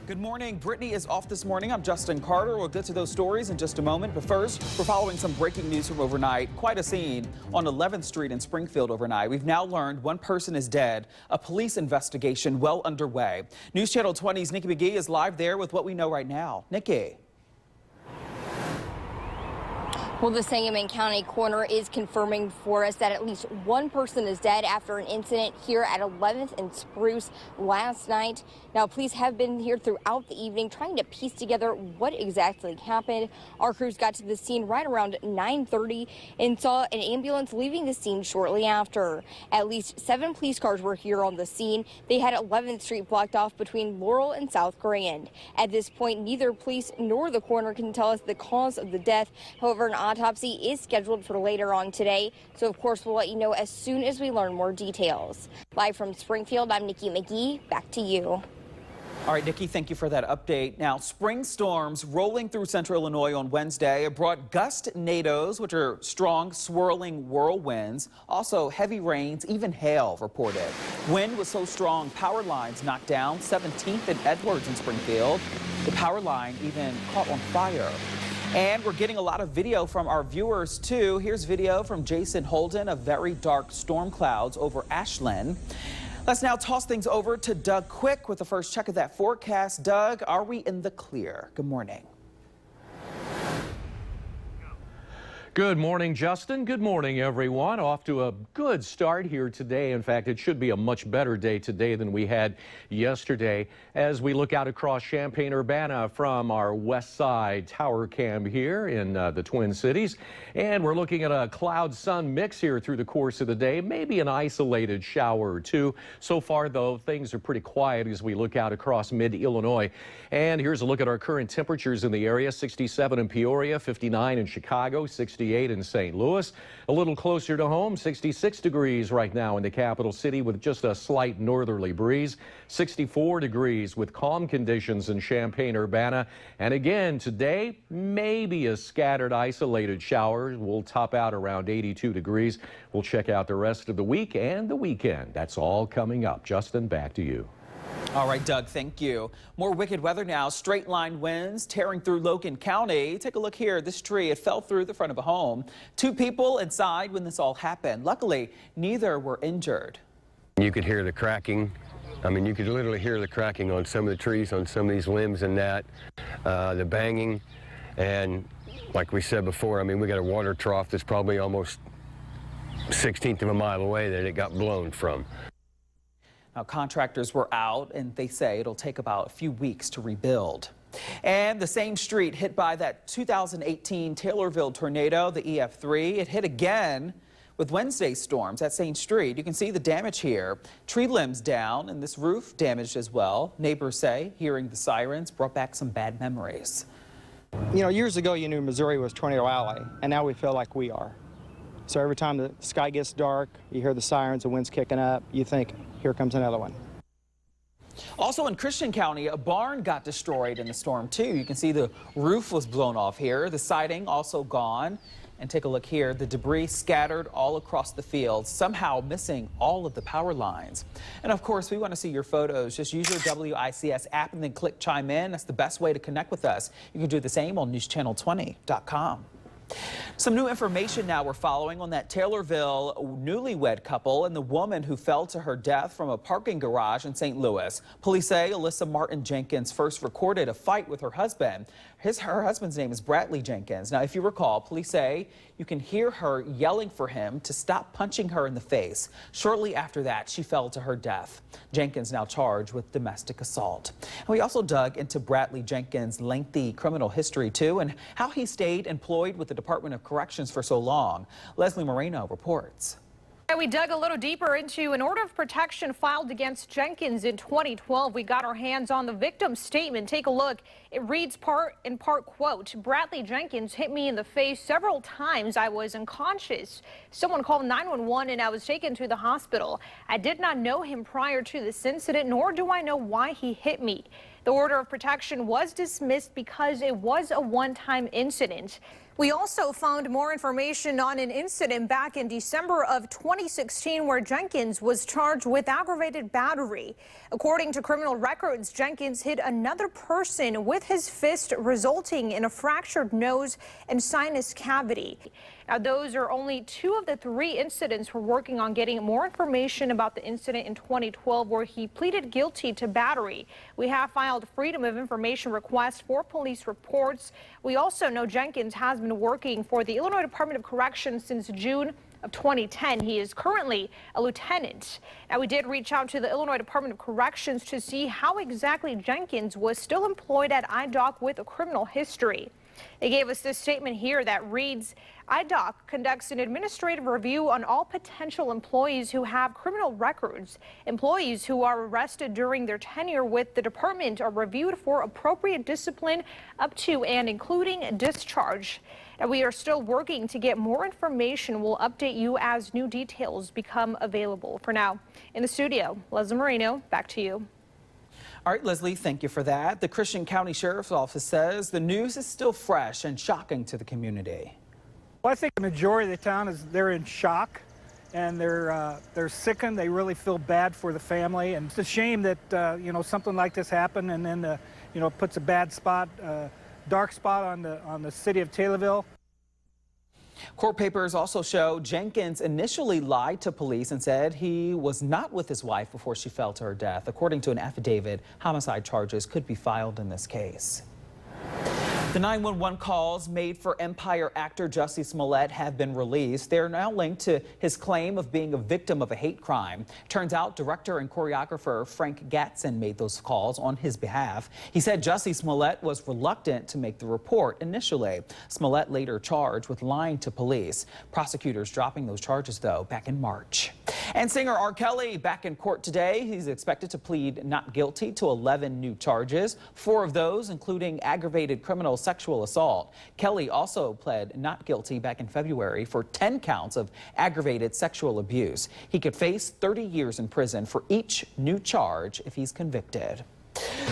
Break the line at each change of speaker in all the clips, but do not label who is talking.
Good morning. Brittany is off this morning. I'm Justin Carter. We'll get to those stories in just a moment. But first, we're following some breaking news from overnight. Quite a scene on 11th Street in Springfield overnight. We've now learned one person is dead. A police investigation well underway. News Channel 20's Nikki McGee is live there with what we know right now. Nikki.
Well, the Sangamon County coroner is confirming for us that at least one person is dead after an incident here at 11th and Spruce last night. Now, police have been here throughout the evening trying to piece together what exactly happened. Our crews got to the scene right around 9:30 and saw an ambulance leaving the scene shortly after. At least 7 police cars were here on the scene. They had 11th Street blocked off between Laurel and South Grand. At this point, neither police nor the coroner can tell us the cause of the death. However, an autopsy is scheduled for later on today, so of course we'll let you know as soon as we learn more details. Live from Springfield, I'm Nikki McGee. Back to you.
All right, Nikki, thank you for that update. Now, spring storms rolling through central Illinois on Wednesday brought gust tornadoes, which are strong, swirling whirlwinds. Also, heavy rains, even hail reported. Wind was so strong, power lines knocked down. 17th and Edwards in Springfield. The power line even caught on fire. And we're getting a lot of video from our viewers, too. Here's video from Jason Holden of very dark storm clouds over Ashland. Let's now toss things over to Doug Quick with the first check of that forecast. Doug, are we in the clear? Good morning.
Good morning, Justin. Good morning, everyone. Off to a good start here today. In fact, it should be a much better day today than we had yesterday as we look out across Champaign-Urbana from our west side tower cam here in the Twin Cities. And we're looking at a cloud-sun mix here through the course of the day, maybe an isolated shower or two. So far, though, things are pretty quiet as we look out across mid-Illinois. And here's a look at our current temperatures in the area. 67 in Peoria, 59 in Chicago, 68 in St. Louis. A little closer to home, 66 degrees right now in the capital city with just a slight northerly breeze. 64 degrees with calm conditions in Champaign-Urbana. And again, today, maybe a scattered isolated shower. We'll top out around 82 degrees. We'll check out the rest of the week and the weekend. That's all coming up. Justin, back to you.
All right, Doug, thank you. More wicked weather now. Straight line winds tearing through Logan County. Take a look here. This tree, it fell through the front of a home. 2 people inside when this all happened. Luckily, neither were injured.
You could hear the cracking. I mean, you could literally hear the cracking on some of the trees, on some of these limbs and that, the banging. And like we said before, I mean, we got a water trough that's probably almost 1/16 of a mile away that it got blown from.
Now, contractors were out, and they say it'll take about a few weeks to rebuild. And the same street hit by that 2018 Taylorville tornado, the EF3, it hit again with Wednesday's storms. That same street, you can see the damage here. Tree limbs down, and this roof damaged as well. Neighbors say hearing the sirens brought back some bad memories.
You know, years ago you knew Missouri was Tornado Alley, and now we feel like we are. So every time the sky gets dark, you hear the sirens, the wind's kicking up, you think, here comes another one.
Also in Christian County, a barn got destroyed in the storm, too. You can see the roof was blown off here. The siding also gone. And take a look here. The debris scattered all across the field, somehow missing all of the power lines. And of course, we want to see your photos. Just use your WICS app and then click chime in. That's the best way to connect with us. You can do the same on newschannel20.com. Some new information now we're following on that Taylorville newlywed couple and the woman who fell to her death from a parking garage in St. Louis. Police say Alyssa Martin Jenkins first recorded a fight with her husband. Her husband's name is Bradley Jenkins. Now, if you recall, police say you can hear her yelling for him to stop punching her in the face. Shortly after that, she fell to her death. Jenkins now charged with domestic assault. And we also dug into Bradley Jenkins' lengthy criminal history, too, and how he stayed employed with the Department of Corrections for so long. Leslie Moreno reports.
We dug a little deeper into an order of protection filed against Jenkins in 2012. We got our hands on the victim's statement. Take a look. It reads in part, quote, Bradley Jenkins hit me in the face several times. I was unconscious. Someone called 911 and I was taken to the hospital. I did not know him prior to this incident, nor do I know why he hit me. The order of protection was dismissed because it was a one-time incident. We also found more information on an incident back in December of 2016 where Jenkins was charged with aggravated battery. According to criminal records, Jenkins hit another person with his fist, resulting in a fractured nose and sinus cavity. Now, those are only 2 of the 3 incidents. We're working on getting more information about the incident in 2012 where he pleaded guilty to battery. We have filed Freedom of Information requests for police reports. We also know Jenkins has been working for the Illinois Department of Corrections since June of 2010. He is currently a lieutenant. Now, we did reach out to the Illinois Department of Corrections to see how exactly Jenkins was still employed at IDOC with a criminal history. They gave us this statement here that reads, IDOC conducts an administrative review on all potential employees who have criminal records. Employees who are arrested during their tenure with the department are reviewed for appropriate discipline up to and including discharge. And we are still working to get more information. We'll update you as new details become available. For now, in the studio, Leslie Marino, back to you.
All right, Leslie, thank you for that. The Christian County Sheriff's Office says the news is still fresh and shocking to the community.
Well, I think the majority of the town they're in shock and they're sickened. They really feel bad for the family, and it's a shame that something like this happened, and then puts a bad spot, dark spot on the city of Taylorville.
Court papers also show Jenkins initially lied to police and said he was not with his wife before she fell to her death. According to an affidavit, homicide charges could be filed in this case. The 911 calls made for Empire actor Jussie Smollett have been released. They are now linked to his claim of being a victim of a hate crime. Turns out director and choreographer Frank Gatson made those calls on his behalf. He said Jussie Smollett was reluctant to make the report initially. Smollett later charged with lying to police. Prosecutors dropping those charges, though, back in March. And singer R. Kelly back in court today. He's expected to plead not guilty to 11 new charges, 4 of those including aggravated criminal sexual assault. Kelly also pled not guilty back in February for 10 counts of aggravated sexual abuse. He could face 30 years in prison for each new charge if he's convicted.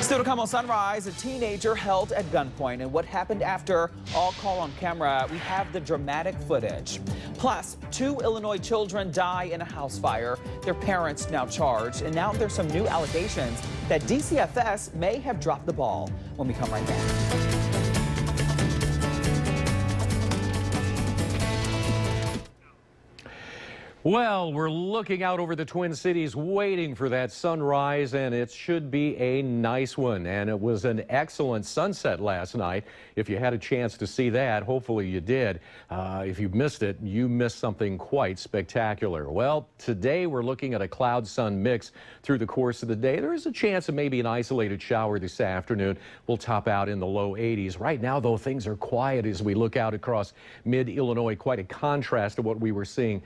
Still to come on Sunrise, a teenager held at gunpoint, and what happened after, all call on camera. We have the dramatic footage. Plus, 2 Illinois children die in a house fire. Their parents now charged, and now there's some new allegations that DCFS may have dropped the ball. When we come right back.
Well, we're looking out over the Twin Cities waiting for that sunrise, and it should be a nice one. And it was an excellent sunset last night. If you had a chance to see that, hopefully you did. If you missed it, you missed something quite spectacular. Well, today we're looking at a cloud-sun mix through the course of the day. There is a chance of maybe an isolated shower this afternoon. We'll top out in the low 80s. Right now, though, things are quiet as we look out across mid-Illinois. Quite a contrast to what we were seeing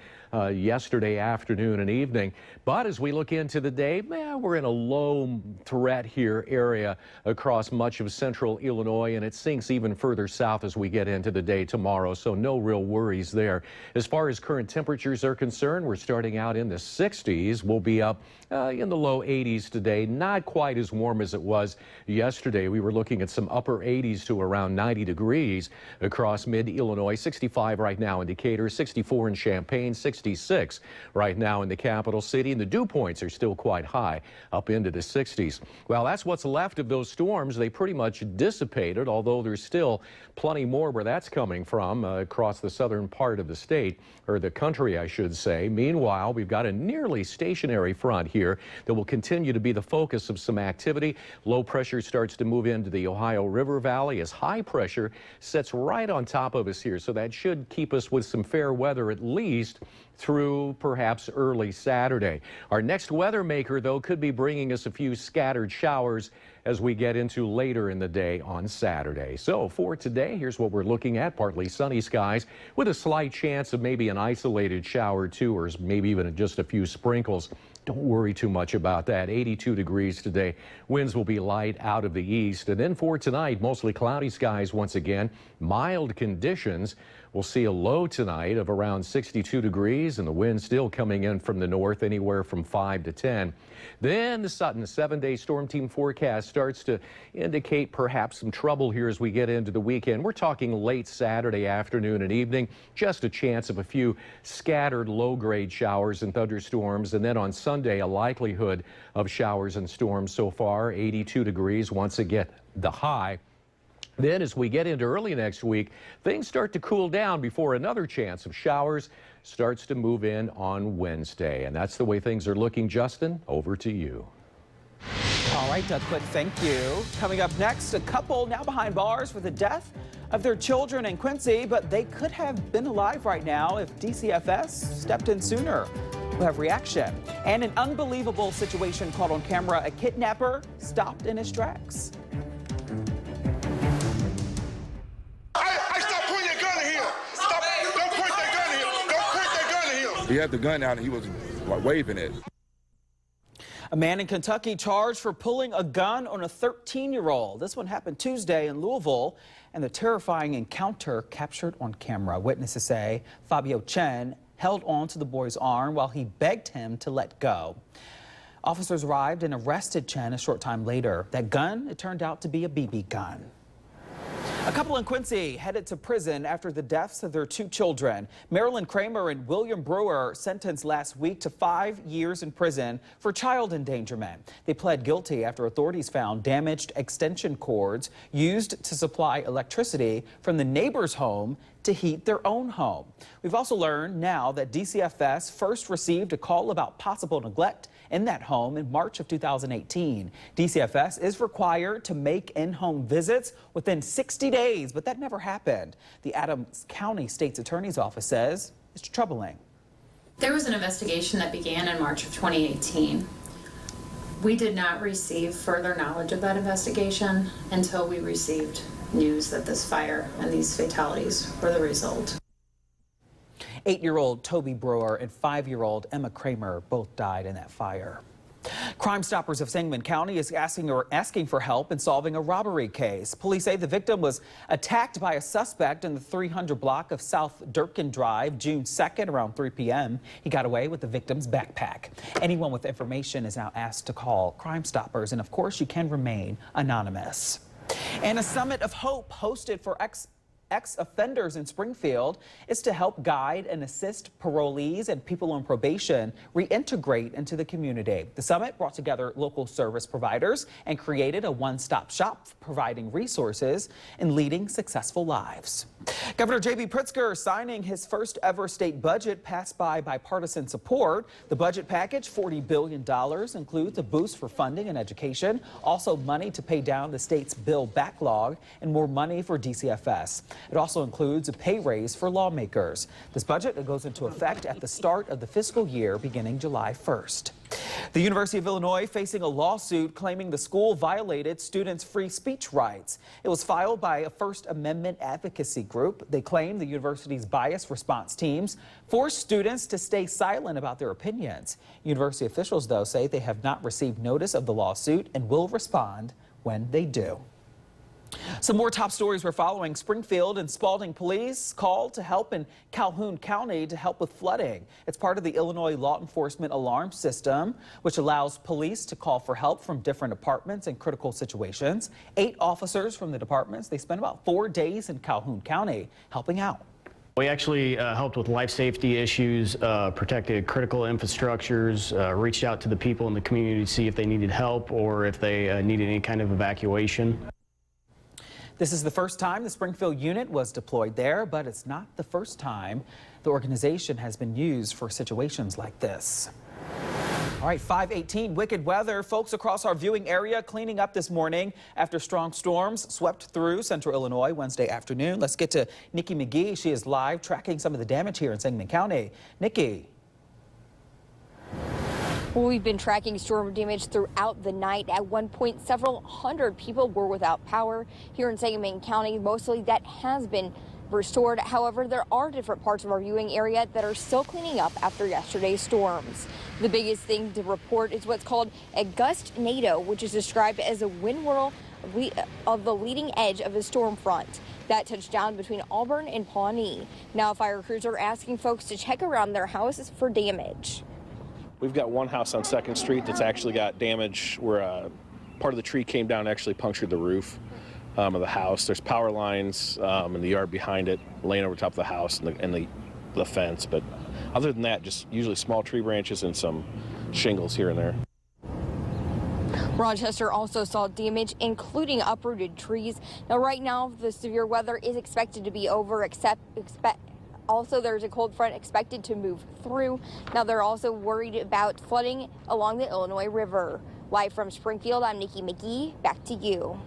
yesterday afternoon and evening. But as we look into the day, we're in a low threat here area across much of central Illinois, and it sinks even further south as we get into the day tomorrow, so no real worries there. As far as current temperatures are concerned, we're starting out in the 60s. We'll be up in the low 80s today, not quite as warm as it was yesterday. We were looking at some upper 80s to around 90 degrees across mid-Illinois. 65 right now in Decatur, 64 in Champaign, 66 right now in the capital city, and the dew points are still quite high, up into the 60s. Well, that's what's left of those storms. They pretty much dissipated, although there's still plenty more where that's coming from across the southern part of the state, or the country, I should say. Meanwhile, we've got a nearly stationary front here that will continue to be the focus of some activity. Low pressure starts to move into the Ohio River Valley as high pressure sits right on top of us here, so that should keep us with some fair weather at least through perhaps early Saturday. Our next weather maker, though, could be bringing us a few scattered showers as we get into later in the day on Saturday. So for today, here's what we're looking at. Partly sunny skies with a slight chance of maybe an isolated shower or two, or maybe even just a few sprinkles. Don't worry too much about that. 82 degrees today. Winds will be light out of the east. And then for tonight, mostly cloudy skies once again. Mild conditions We'll see a low tonight of around 62 degrees and the wind still coming in from the north anywhere from 5 to 10. Then the Sutton 7-day storm team forecast starts to indicate perhaps some trouble here as we get into the weekend. We're talking late Saturday afternoon and evening, just a chance of a few scattered low-grade showers and thunderstorms. And then on Sunday, a likelihood of showers and storms so far, 82 degrees once again the high. Then as we get into early next week, things start to cool down before another chance of showers starts to move in on Wednesday. And that's the way things are looking. Justin, over to you.
All right, Doug Quick, thank you. Coming up next, a couple now behind bars for the death of their children in Quincy, but they could have been alive right now if DCFS stepped in sooner. We'll have reaction. And an unbelievable situation caught on camera. A kidnapper stopped in his tracks.
He had the gun out and he was like waving it.
A man in Kentucky charged for pulling a gun on a 13-year-old. This one happened Tuesday in Louisville, and the terrifying encounter captured on camera. Witnesses say Fabio Chen held on to the boy's arm while he begged him to let go. Officers arrived and arrested Chen a short time later. That gun, it turned out to be a BB gun. A couple in Quincy headed to prison after the deaths of their two children. Marilyn Kramer and William Brewer sentenced last week to 5 years in prison for child endangerment. They pled guilty after authorities found damaged extension cords used to supply electricity from the neighbor's home to heat their own home. We've also learned now that DCFS first received a call about possible neglect in that home in March of 2018. DCFS is required to make in-home visits within 60 days, but that never happened. The Adams County State's Attorney's Office says it's troubling.
There was an investigation that began in March of 2018. We did not receive further knowledge of that investigation until we received news that this fire and these fatalities were the result.
8-year-old Toby Brewer and 5-year-old Emma Kramer both died in that fire. Crime Stoppers of Sangamon County is asking for help in solving a robbery case. Police say the victim was attacked by a suspect in the 300 block of South Durkin Drive June 2nd around 3 p.m. He got away with the victim's backpack. Anyone with information is now asked to call Crime Stoppers, and of course you can remain anonymous. And a summit of hope hosted for ex-offenders in Springfield is to help guide and assist parolees and people on probation reintegrate into the community. The summit brought together local service providers and created a one-stop shop providing resources and leading successful lives. Governor J.B. Pritzker signing his first ever state budget passed by bipartisan support. The budget package, $40 billion, includes a boost for funding and education, also money to pay down the state's bill backlog, and more money for DCFS. It also includes a pay raise for lawmakers. This budget goes into effect at the start of the fiscal year beginning July 1st. The University of Illinois facing a lawsuit claiming the school violated students' free speech rights. It was filed by a First Amendment advocacy group. They claim the university's bias response teams forced students to stay silent about their opinions. University officials, though, say they have not received notice of the lawsuit and will respond when they do. Some more top stories we're following. Springfield and Spalding police called to help in Calhoun County to help with flooding. It's part of the Illinois law enforcement alarm system, which allows police to call for help from different departments in critical situations. 8 officers from the departments, they spent about 4 days in Calhoun County helping out.
We actually helped with life safety issues, protected critical infrastructures, reached out to the people in the community to see if they needed help or if they needed any kind of evacuation.
This is the first time the Springfield unit was deployed there, but it's not the first time the organization has been used for situations like this. All right, 5:18, wicked weather. Folks across our viewing area cleaning up this morning after strong storms swept through central Illinois Wednesday afternoon. Let's get to Nikki McGee. She is live tracking some of the damage here in Sangamon County. Nikki.
Well, we've been tracking storm damage throughout the night. At one point, several hundred people were without power here in Sangamon County. Mostly that has been restored. However, there are different parts of our viewing area that are still cleaning up after yesterday's storms. The biggest thing to report is what's called a gust NATO, which is described as a wind whirl of the leading edge of a storm front. that touched down between Auburn and Pawnee. Now fire crews are asking folks to check around their houses for damage.
We've got one house on 2nd Street that's actually got damage where part of the tree came down and actually punctured the roof of the house. There's power lines in the yard behind it, laying over top of the house and the fence. But other than that, just usually small tree branches and some shingles here and there.
Rochester also saw damage, including uprooted trees. Now, right now, the severe weather is expected to be over, also there's a cold front expected to move through. Now, they're also worried about flooding along the Illinois River. Live from Springfield, I'm Nikki McGee. Back to you.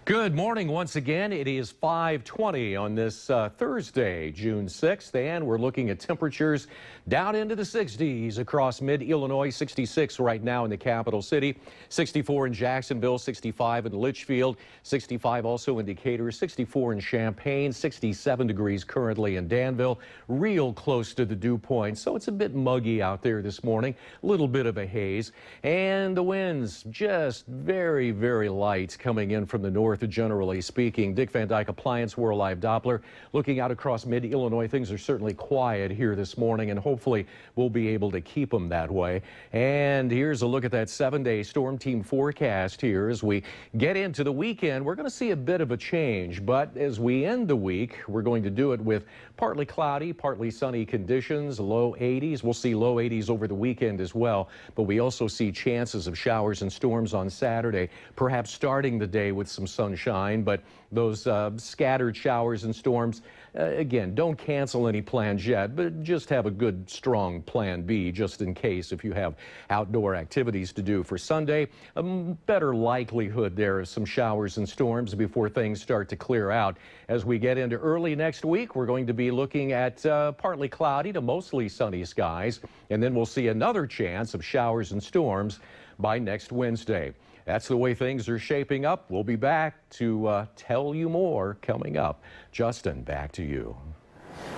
Good morning once again. It is 5:20 on this Thursday, June 6th, and we're looking at temperatures down into the 60s across mid-Illinois, 66 right now in the capital city, 64 in Jacksonville, 65 in Litchfield, 65 also in Decatur, 64 in Champaign, 67 degrees currently in Danville, real close to the dew point, so it's a bit muggy out there this morning, a little bit of a haze, and the winds just very, very light coming in from the north. Generally speaking. Dick Van Dyke Appliance World Live Doppler looking out across mid-Illinois. Things are certainly quiet here this morning, and hopefully we'll be able to keep them that way. And here's a look at that 7-day storm team forecast here. As we get into the weekend, we're going to see a bit of a change, but as we end the week, we're going to do it with partly cloudy, partly sunny conditions, low 80s. We'll see low 80s over the weekend as well, but we also see chances of showers and storms on Saturday, perhaps starting the day with some sunshine, but those scattered showers and storms, again, don't cancel any plans yet, but just have a good, strong plan B just in case if you have outdoor activities to do. For Sunday, a better likelihood there of some showers and storms before things start to clear out. As we get into early next week, we're going to be looking at partly cloudy to mostly sunny skies, and then we'll see another chance of showers and storms by next Wednesday. That's the way things are shaping up. We'll be back to tell you more coming up. Justin, back to you.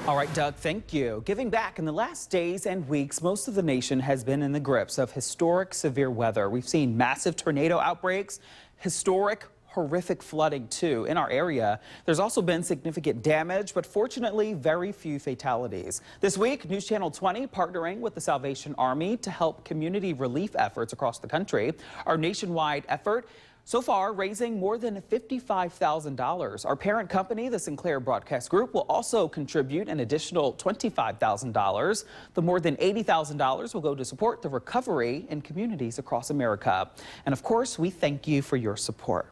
All right, Doug, thank you. Giving back in the last days and weeks, most of the nation has been in the grips of historic severe weather. We've seen massive tornado outbreaks, historic horrific flooding too in our area. There's also been significant damage, but fortunately very few fatalities. This week, News Channel 20 partnering with the Salvation Army to help community relief efforts across the country. Our nationwide effort so far raising more than $55,000. Our parent company, the Sinclair Broadcast Group, will also contribute an additional $25,000. The more than $80,000 will go to support the recovery in communities across America. And of course, we thank you for your support.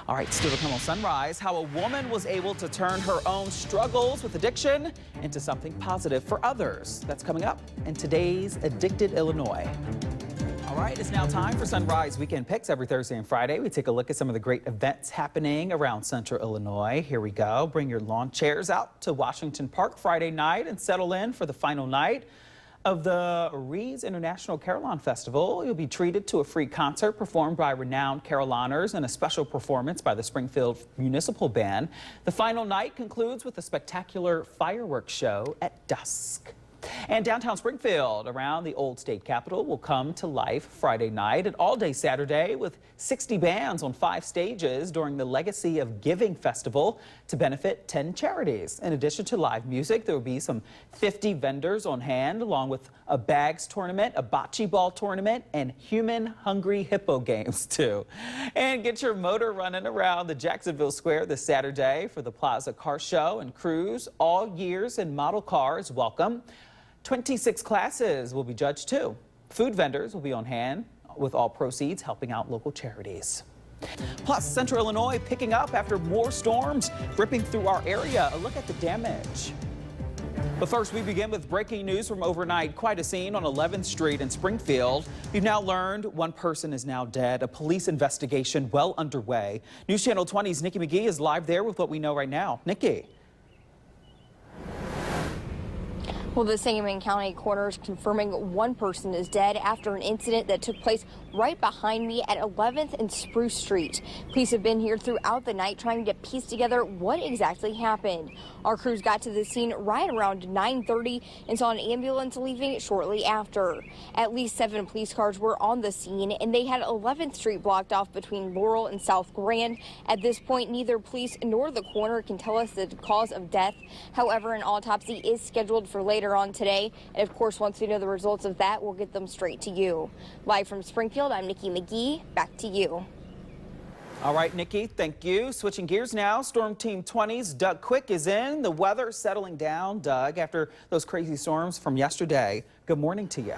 All right, still to come on Sunrise, how a woman was able to turn her own struggles with addiction into something positive for others. That's coming up in today's Addicted Illinois. All right, it's now time for Sunrise Weekend Picks. Every Thursday and Friday, we take a look at some of the great events happening around Central Illinois. Here we go. Bring your lawn chairs out to Washington Park Friday night and settle in for the final night of the Reed's International Carillon Festival. You'll be treated to a free concert performed by renowned carillonneurs and a special performance by the Springfield Municipal Band. The final night concludes with a spectacular fireworks show at dusk. And downtown Springfield around the old state capitol will come to life Friday night and all day Saturday with 60 bands on 5 stages during the Legacy of Giving Festival to benefit 10 charities. In addition to live music, there will be some 50 vendors on hand along with a bags tournament, a bocce ball tournament, and human hungry hippo games too. And get your motor running around the Jacksonville Square this Saturday for the Plaza Car Show and Cruise. All years and model cars welcome. 26 classes will be judged too. Food vendors will be on hand with all proceeds helping out local charities. Plus, Central Illinois picking up after more storms ripping through our area. A look at the damage. But first, we begin with breaking news from overnight. Quite a scene on 11th Street in Springfield. We've now learned one person is now dead. A police investigation well underway. News Channel 20's Nikki McGee is live there with what we know right now. Nikki.
Well, the Sangamon County coroner is confirming one person is dead after an incident that took place right behind me at 11th and Spruce Street. Police have been here throughout the night trying to piece together what exactly happened. Our crews got to the scene right around 9:30 and saw an ambulance leaving shortly after. At least 7 police cars were on the scene, and they had 11th Street blocked off between Laurel and South Grand. At this point, neither police nor the coroner can tell us the cause of death. However, an autopsy is scheduled for later on today, and of course, once we know the results of that, we'll get them straight to you. Live from Springfield, I'm Nikki McGee. Back to you.
All right, Nikki, thank you. Switching gears now, Storm Team 20's Doug Quick is in. The weather settling down, Doug, after those crazy storms from yesterday. Good morning to you.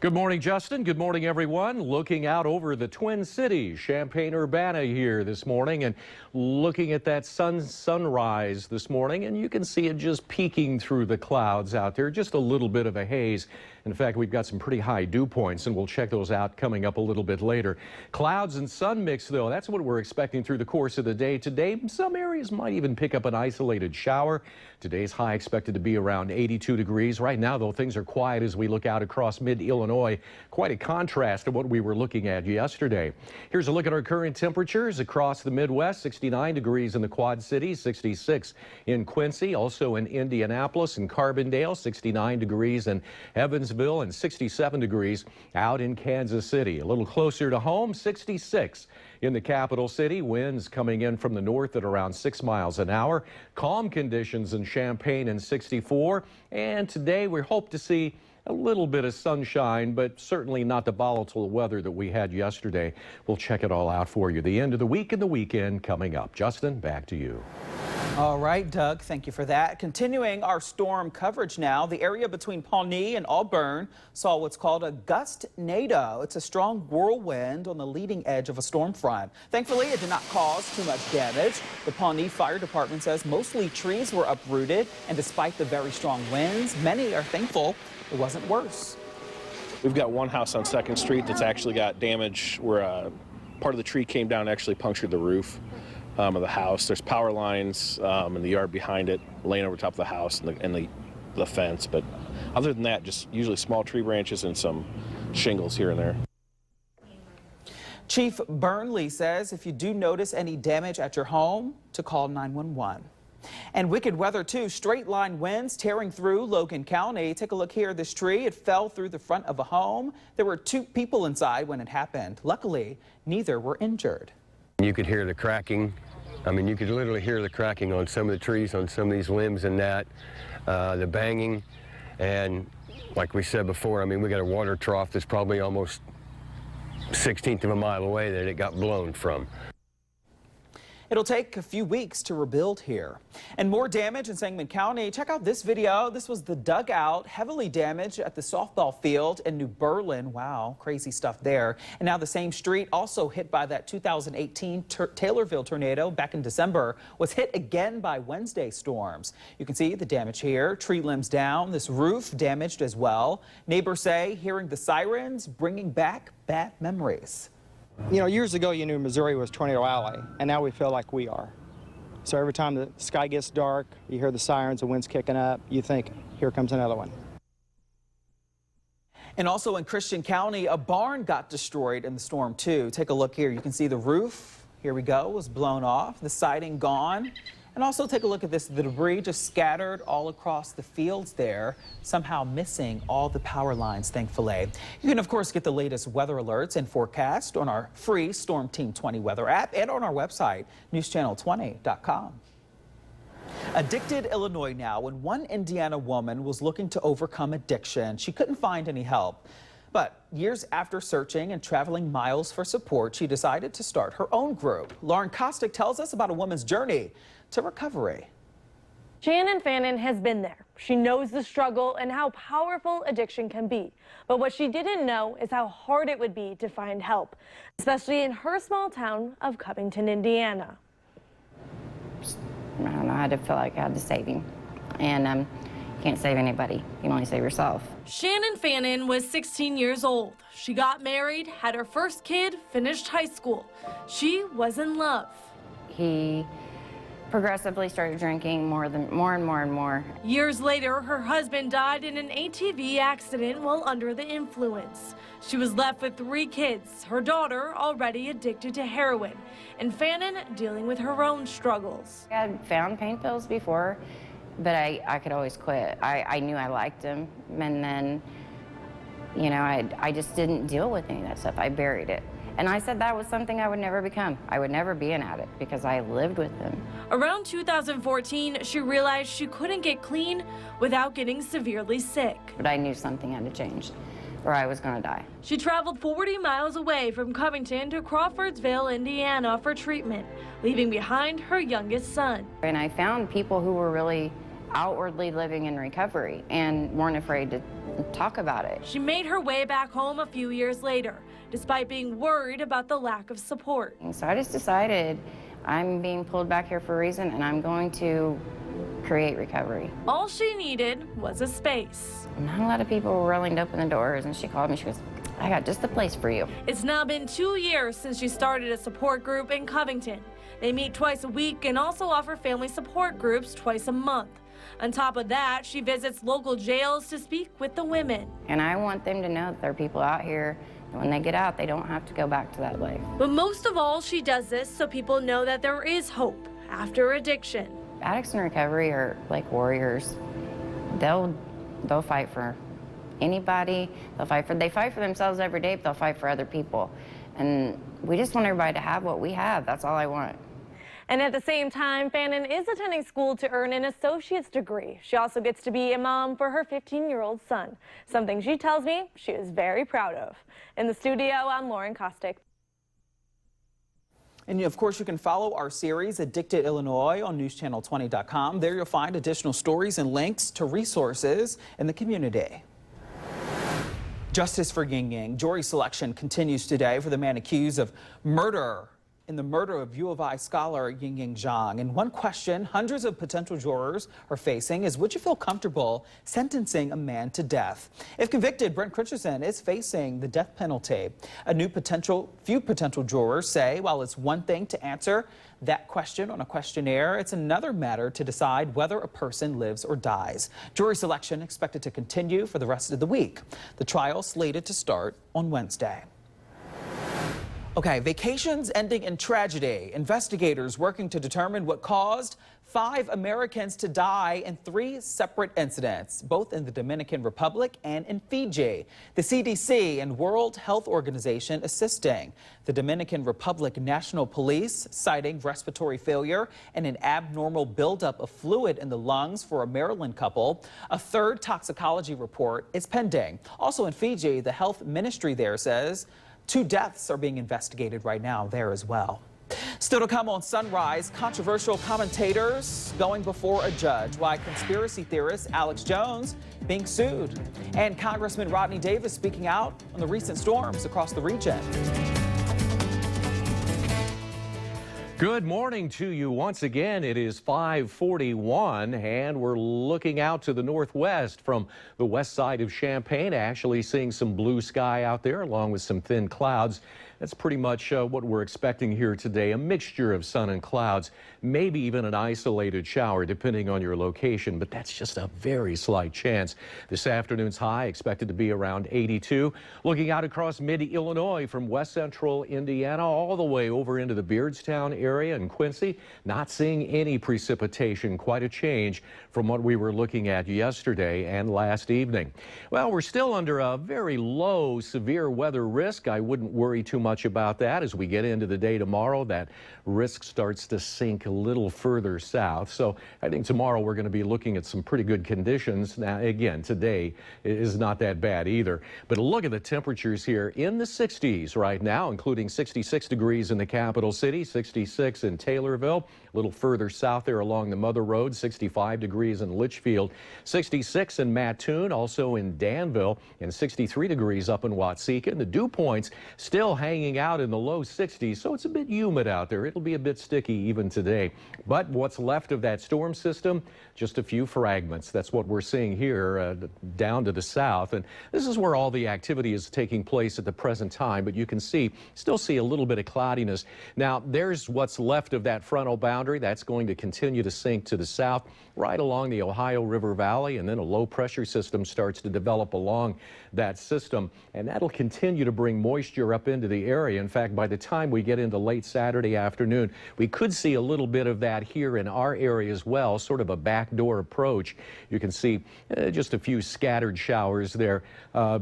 Good morning, Justin. Good morning, everyone. Looking out over the Twin Cities, Champaign-Urbana here this morning, and looking at that sunrise this morning, and you can see it just peeking through the clouds out there, just a little bit of a haze. In fact, we've got some pretty high dew points, and we'll check those out coming up a little bit later. Clouds and sun mix, though, that's what we're expecting through the course of the day today. Some areas might even pick up an isolated shower. Today's high expected to be around 82 degrees. Right now, though, things are quiet as we look out across mid-Illinois. Quite a contrast to what we were looking at yesterday. Here's a look at our current temperatures across the Midwest. 69 degrees in the Quad Cities, 66 in Quincy, also in Indianapolis and Carbondale, 69 degrees in Evansville, and 67 degrees out in Kansas City. A little closer to home, 66 in the capital city. Winds coming in from the north at around 6 miles an hour. Calm conditions in Champaign and 64. And today we hope to see a little bit of sunshine, but certainly not the volatile weather that we had yesterday. We'll check it all out for you. The end of the week and the weekend coming up. Justin, back to you.
All right, Doug, thank you for that. Continuing our storm coverage now, the area between Pawnee and Auburn saw what's called a gust-nado. It's a strong whirlwind on the leading edge of a storm front. Thankfully, it did not cause too much damage. The Pawnee Fire Department says mostly trees were uprooted, and despite the very strong winds, many are thankful it wasn't worse.
We've got one house on 2nd Street that's actually got damage where part of the tree came down and actually punctured the roof of the house. There's power lines in the yard behind it, laying over top of the house and the fence. But other than that, just usually small tree branches and some shingles here and there.
Chief Burnley says if you do notice any damage at your home, to call 911. And wicked weather, too. Straight line winds tearing through Logan County. Take a look here. This tree, it fell through the front of a home. There were 2 people inside when it happened. Luckily, neither were injured.
You could hear the cracking. I mean, you could literally hear the cracking on some of the trees, on some of these limbs and that, the banging. And like we said before, I mean, we got a water trough that's probably almost 1/16 of a mile away that it got blown from.
It'll take a few weeks to rebuild here. And more damage in Sangamon County. Check out this video. This was the dugout, heavily damaged at the softball field in New Berlin. Wow, crazy stuff there. And now the same street, also hit by that 2018 Taylorville tornado back in December, was hit again by Wednesday storms. You can see the damage here. Tree limbs down, this roof damaged as well. Neighbors say hearing the sirens bringing back bad memories.
You know, years ago you knew Missouri was Tornado Alley, and now we feel like we are. So every time the sky gets dark, you hear the sirens, the wind's kicking up, you think, here comes another one.
And also in Christian County, a barn got destroyed in the storm too. Take a look here. You can see the roof, here we go, was blown off, the siding gone. And also take a look at this, the debris just scattered all across the fields there, somehow missing all the power lines, thankfully. You can, of course, get the latest weather alerts and forecast on our free Storm Team 20 weather app and on our website, newschannel20.com. Addicted Illinois now, when one Indiana woman was looking to overcome addiction. She couldn't find any help. But years after searching and traveling miles for support, she decided to start her own group. Lauren Kostick tells us about a woman's journey to recovery.
Shannon Fannin has been there. She knows the struggle and how powerful addiction can be. But what she didn't know is how hard it would be to find help, especially in her small town of Covington, Indiana.
I don't know, I had to feel like I had to save him. And you can't save anybody. You can only save yourself.
Shannon Fannin was 16 years old. She got married, had her first kid, finished high school. She was in love.
He progressively started drinking more and more.
Years later, her husband died in an ATV accident while under the influence. She was left with 3 kids, her daughter already addicted to heroin, and Fannin dealing with her own struggles.
I had found pain pills before, but I could always quit. I knew I liked them, and then, you know, I just didn't deal with any of that stuff. I buried it. And I said that was something I would never become. I would never be an addict because I lived with them.
Around 2014, she realized she couldn't get clean without getting severely sick.
But I knew something had to change or I was gonna die.
She traveled 40 miles away from Covington to Crawfordsville, Indiana for treatment, leaving behind her youngest son.
And I found people who were really outwardly living in recovery and weren't afraid to talk about it.
She made her way back home a few years later, despite being worried about the lack of support.
And so I just decided I'm being pulled back here for a reason and I'm going to create recovery.
All she needed was a space.
Not a lot of people were willing to open the doors, and she called me, she goes, I got just the place for you.
It's now been 2 years since she started a support group in Covington. They meet twice a week and also offer family support groups twice a month. On top of that, she visits local jails to speak with the women.
And I want them to know that there are people out here, and when they get out, they don't have to go back to that life.
But most of all, she does this so people know that there is hope after addiction.
Addicts in recovery are like warriors. They'll fight for anybody. They fight for themselves every day, but they'll fight for other people. And we just want everybody to have what we have. That's all I want.
And at the same time, Fannin is attending school to earn an associate's degree. She also gets to be a mom for her 15-year-old son, something she tells me she is very proud of. In the studio, I'm Lauren Kostick.
And of course, you can follow our series, Addicted Illinois, on newschannel20.com. There you'll find additional stories and links to resources in the community. Justice for Ying Ying. Jury selection continues today for the man accused of murder in the murder of U of I scholar Ying Ying Zhang. And one question hundreds of potential jurors are facing is, would you feel comfortable sentencing a man to death? If convicted, Brent Christensen is facing the death penalty. Few potential jurors say while it's one thing to answer that question on a questionnaire, it's another matter to decide whether a person lives or dies. Jury selection expected to continue for the rest of the week. The trial slated to start on Wednesday. Okay, vacations ending in tragedy. Investigators working to determine what caused 5 Americans to die in 3 separate incidents, both in the Dominican Republic and in Fiji. The CDC and World Health Organization assisting. The Dominican Republic National Police citing respiratory failure and an abnormal buildup of fluid in the lungs for a Maryland couple. A 3rd toxicology report is pending. Also in Fiji, the health ministry there says 2 deaths are being investigated right now there as well. Still to come on Sunrise, controversial commentators going before a judge. Why conspiracy theorist Alex Jones being sued. And Congressman Rodney Davis speaking out on the recent storms across the region.
Good morning to you once again. It is 5:41 and we're looking out to the northwest from the west side of Champaign, actually seeing some blue sky out there along with some thin clouds. That's pretty much what we're expecting here today, a mixture of sun and clouds, maybe even an isolated shower depending on your location, but that's just a very slight chance. This afternoon's high expected to be around 82. Looking out across mid-Illinois from west central Indiana all the way over into the Beardstown area and Quincy, not seeing any precipitation, quite a change from what we were looking at yesterday and last evening. Well, we're still under a very low severe weather risk. I wouldn't worry too much about that. As we get into the day tomorrow, that risk starts to sink a little further south. So I think tomorrow we're going to be looking at some pretty good conditions. Now, again, today is not that bad either. But look at the temperatures here in the 60s right now, including 66 degrees in the capital city, 66 in Taylorville, a little further south there along the Mother Road, 65 degrees in Litchfield, 66 in Mattoon, also in Danville, and 63 degrees up in Watseka. And the dew points still hanging hanging out in the low 60s, so it's a bit humid out there. It'll be a bit sticky even today. But what's left of that storm system, just a few fragments. That's what we're seeing here down to the south. And this is where all the activity is taking place at the present time. But you can still see a little bit of cloudiness. Now, there's what's left of that frontal boundary. That's going to continue to sink to the south, right along the Ohio River Valley. And then a low pressure system starts to develop along that system. And that'll continue to bring moisture up into the area. In fact, by the time we get into late Saturday afternoon, we could see a little bit of that here in our area as well, sort of a backdoor approach. You can see just a few scattered showers there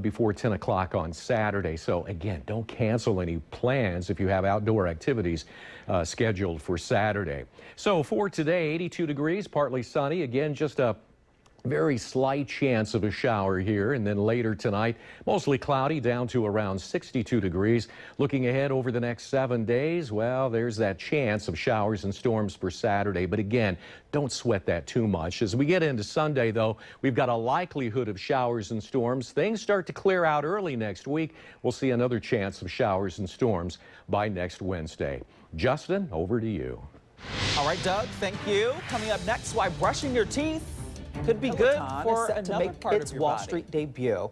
before 10 o'clock on Saturday. So again, don't cancel any plans if you have outdoor activities scheduled for Saturday. So for today, 82 degrees, partly sunny. Again, just a very slight chance of a shower here, and then later tonight, mostly cloudy down to around 62 degrees. Looking ahead over the next 7 days, well, there's that chance of showers and storms for Saturday. But again, don't sweat that too much. As we get into Sunday, though, we've got a likelihood of showers and storms. Things start to clear out early next week. We'll see another chance of showers and storms by next Wednesday. Justin, over to you.
All right, Doug, thank you. Coming up next, why brushing your teeth could be good for another part of your Wall Street debut.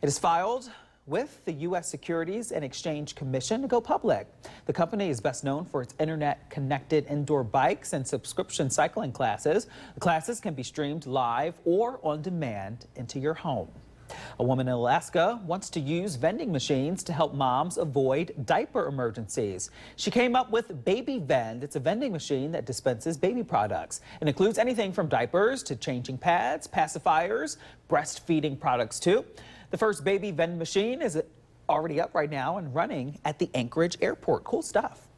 It is filed with the U.S. Securities and Exchange Commission to go public. The company is best known for its internet-connected indoor bikes and subscription cycling classes. The classes can be streamed live or on demand into your home. A woman in Alaska wants to use vending machines to help moms avoid diaper emergencies. She came up with Baby Vend. It's a vending machine that dispenses baby products. It includes anything from diapers to changing pads, pacifiers, breastfeeding products too. The first Baby Vend machine is already up right now and running at the Anchorage Airport. Cool stuff.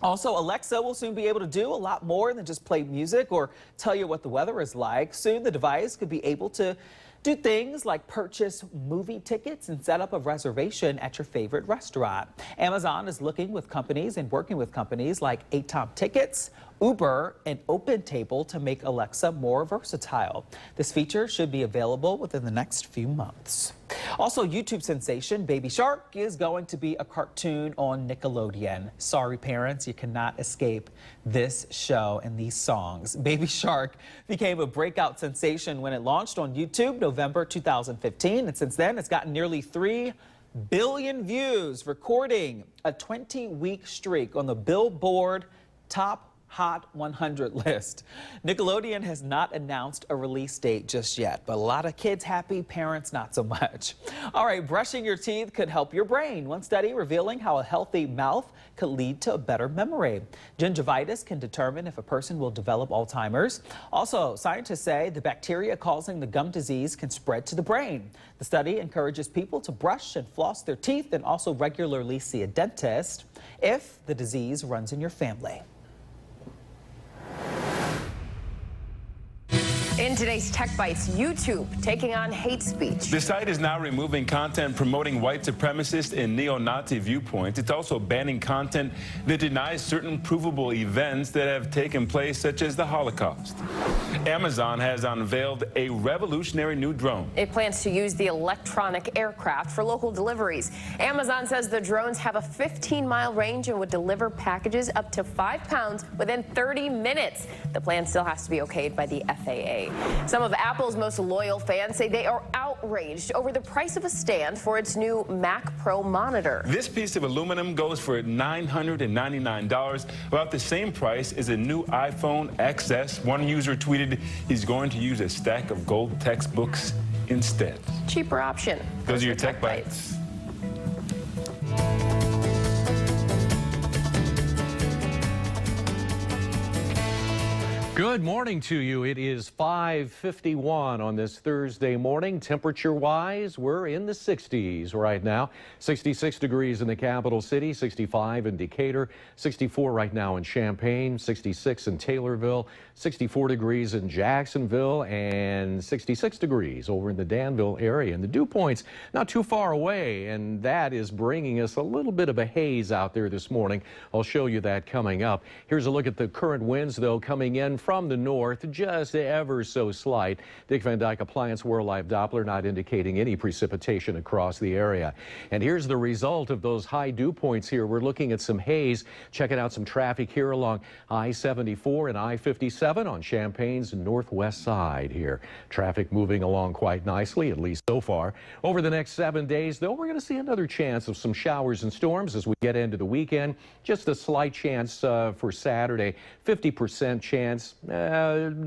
Also, Alexa will soon be able to do a lot more than just play music or tell you what the weather is like. Soon the device could be able to do things like purchase movie tickets and set up a reservation at your favorite restaurant. Amazon is looking with companies and working with companies like Atom Tickets, Uber, and OpenTable to make Alexa more versatile. This feature should be available within the next few months. Also, YouTube sensation Baby Shark is going to be a cartoon on Nickelodeon. Sorry, parents, you cannot escape this show and these songs. Baby Shark became a breakout sensation when it launched on YouTube November 2015, and since then it's gotten nearly 3 billion views, recording a 20-week streak on the Billboard Top Hot 100 list. Nickelodeon has not announced a release date just yet, but a lot of kids happy, parents not so much. All right, brushing your teeth could help your brain. One study revealing how a healthy mouth could lead to a better memory. Gingivitis can determine if a person will develop Alzheimer's. Also, scientists say the bacteria causing the gum disease can spread to the brain. The study encourages people to brush and floss their teeth and also regularly see a dentist if the disease runs in your family.
In today's Tech Bites, YouTube taking on hate speech.
The site is now removing content promoting white supremacist and neo-Nazi viewpoints. It's also banning content that denies certain provable events that have taken place, such as the Holocaust. Amazon has unveiled a revolutionary new drone.
It plans to use the electronic aircraft for local deliveries. Amazon says the drones have a 15-mile range and would deliver packages up to 5 pounds within 30 minutes. The plan still has to be okayed by the FAA. Some of Apple's most loyal fans say they are outraged over the price of a stand for its new Mac Pro monitor.
This piece of aluminum goes for $999, about the same price as a new iPhone XS. One user tweeted he's going to use a stack of gold textbooks instead.
Cheaper option.
Those are your Tech Bites.
Good morning to you. It is 5:51 on this Thursday morning. Temperature-wise, we're in the 60s right now. 66 degrees in the capital city, 65 in Decatur, 64 right now in Champaign, 66 in Taylorville, 64 degrees in Jacksonville, and 66 degrees over in the Danville area. And the dew point's not too far away, and that is bringing us a little bit of a haze out there this morning. I'll show you that coming up. Here's a look at the current winds, though, coming in from the north, just ever so slight. Dick Van Dyke Appliance World Live Doppler not indicating any precipitation across the area. And here's the result of those high dew points here. We're looking at some haze, checking out some traffic here along I-74 and I-57 on Champaign's northwest side here. Traffic moving along quite nicely, at least so far. Over the next 7 days, though, we're going to see another chance of some showers and storms as we get into the weekend. Just a slight chance for Saturday, 50% chance.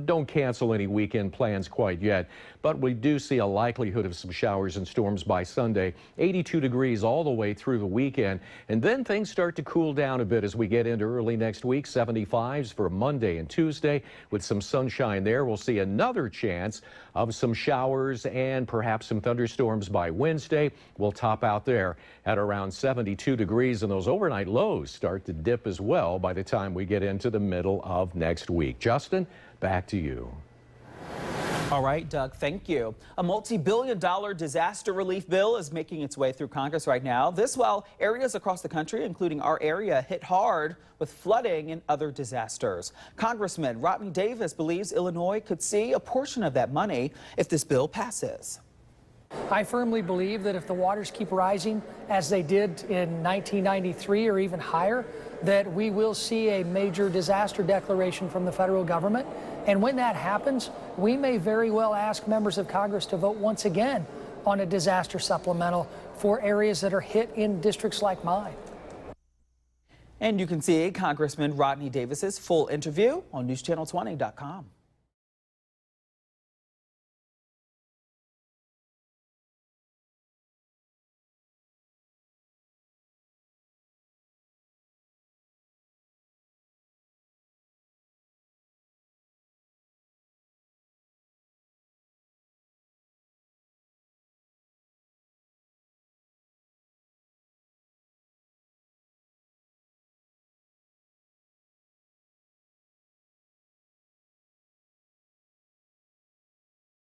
Don't cancel any weekend plans quite yet, but we do see a likelihood of some showers and storms by Sunday. 82 degrees all the way through the weekend, and then things start to cool down a bit as we get into early next week. 75s for Monday and Tuesday with some sunshine there. We'll see another chance of some showers and perhaps some thunderstorms by Wednesday. We'll top out there at around 72 degrees, and those overnight lows start to dip as well by the time we get into the middle of next week. Justin, back to you.
All right, Doug, thank you. A multi-billion-dollar disaster relief bill is making its way through Congress right now. This while areas across the country, including our area, hit hard with flooding and other disasters. Congressman Rodney Davis believes Illinois could see a portion of that money if this bill passes.
I firmly believe that if the waters keep rising as they did in 1993 or even higher, that we will see a major disaster declaration from the federal government. And when that happens, we may very well ask members of Congress to vote once again on a disaster supplemental for areas that are hit in districts like mine.
And you can see Congressman Rodney Davis's full interview on newschannel20.com.